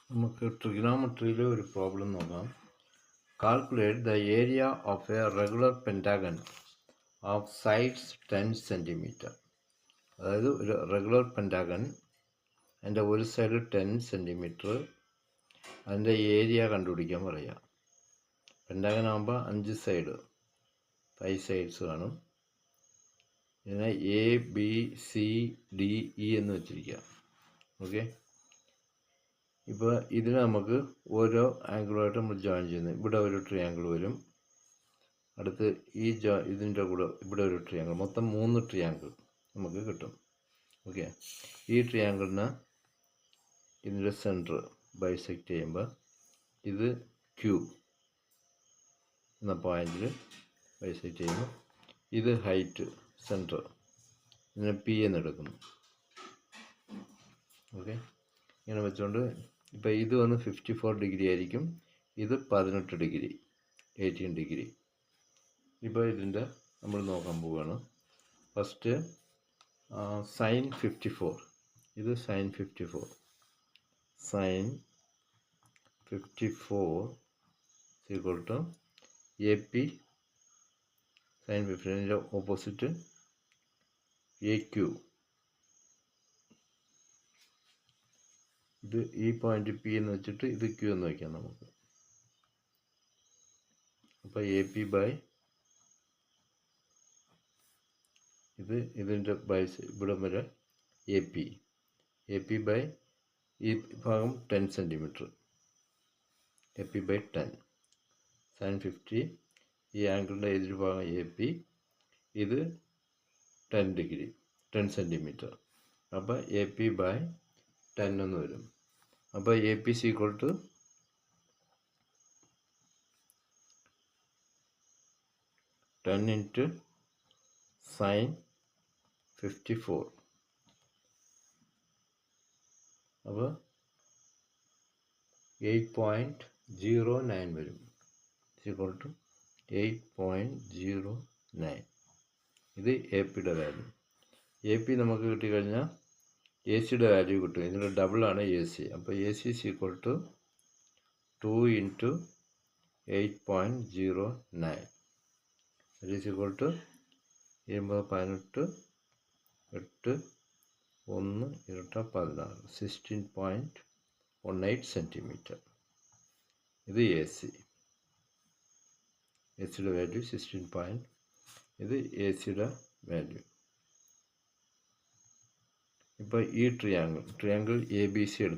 നമുക്ക് ട്രിഗണോമെട്രിയിലെ ഒരു പ്രോബ്ലം നോക്കാം. Calculate the area of a regular pentagon of sides 10 centimetre. അതായത് ഒരു റെഗുലർ പെൻറ്റാഗൺ അതിൻ്റെ ഒരു സൈഡ് 10 സെൻറ്റിമീറ്റർ, അതിൻ്റെ ഏരിയ കണ്ടുപിടിക്കാൻ പറയുക. പെൻറ്റാഗൺ ആകുമ്പോൾ 5 സൈഡ് 5 സൈഡ്സ് കാണും. ഇതിനെ A B C D E എന്ന് വെച്ചിരിക്കുക. ഓക്കെ, ഇപ്പോൾ ഇതിന് നമുക്ക് ഓരോ ആംഗിളുമായിട്ട് നമ്മൾ ജോയിൻ ചെയ്യുന്നത്. ഇവിടെ ഒരു ട്രയാങ്കിൾ വരും, അടുത്ത് ഇതിൻ്റെ കൂടെ ഇവിടെ ഒരു ട്രയാങ്കിൾ, മൊത്തം 3 ട്രയാങ്കിൾ നമുക്ക് കിട്ടും. ഓക്കെ, ഈ ട്രയാങ്കിളിന് ഇതിൻ്റെ സെൻറ്റർ ബൈസെക്റ്റ് ചെയ്യുമ്പോൾ ഇത് ക്യൂ എന്ന പോയിന്റിൽ ബൈസെക്റ്റ് ചെയ്യുമ്പോൾ ഇത് ഹൈറ്റ് സെൻറ്റർ, ഇതിനെ പി എന്നെടുക്കുന്നു. ഓക്കെ, ഇങ്ങനെ വെച്ചുകൊണ്ട് ഇപ്പോൾ ഇത് വന്ന് 54 ഡിഗ്രി ആയിരിക്കും, ഇത് 18 ഡിഗ്രി 18 ഡിഗ്രി. ഇപ്പോൾ ഇതിൻ്റെ നമ്മൾ നോക്കാൻ പോവുകയാണ്. ഫസ്റ്റ് സൈൻ 54, ഇത് sine 54, sine 54 equal to A P sine 54 opposite A Q. ഇത് ഈ പോയിന്റ് പി എന്ന് വെച്ചിട്ട് ഇത് ക്യൂ എന്ന് വയ്ക്കാം നമുക്ക്. അപ്പോൾ എ പി ബൈ ഇതിൻ്റെ ഇവിടെ വരെ എ പി ബൈ ഈ ഭാഗം 10 centimetre, A P by 10 sine 50. ഈ ആംഗിളിൻ്റെ എതിർ ഭാഗം എ പി, ഇത് 10 ഡിഗ്രി 10 സെൻറ്റിമീറ്റർ. അപ്പോൾ എ പി ബൈ 10 എന്ന് വരും. അപ്പോൾ A P C equal to 10 into sine 54. അപ്പോൾ 8.09 വരും. Equal to 8.09. ഇത് എ പിയുടെ വാല്യൂ. എ പി നമുക്ക് കിട്ടിക്കഴിഞ്ഞാൽ എ സിയുടെ വാല്യൂ കിട്ടും. ഇതിൻ്റെ ഡബിളാണ് എ സി. അപ്പോൾ A C is equal to 2 into 8.09. It is equal to 18 8 1 16 16.18 centimetre. ഇത് എ സി. എ സിയുടെ വാല്യൂ 16. ഇത് എ സിയുടെ വാല്യൂ. ഇപ്പോൾ ഈ ട്രയാങ്കിൾ എ ബി സി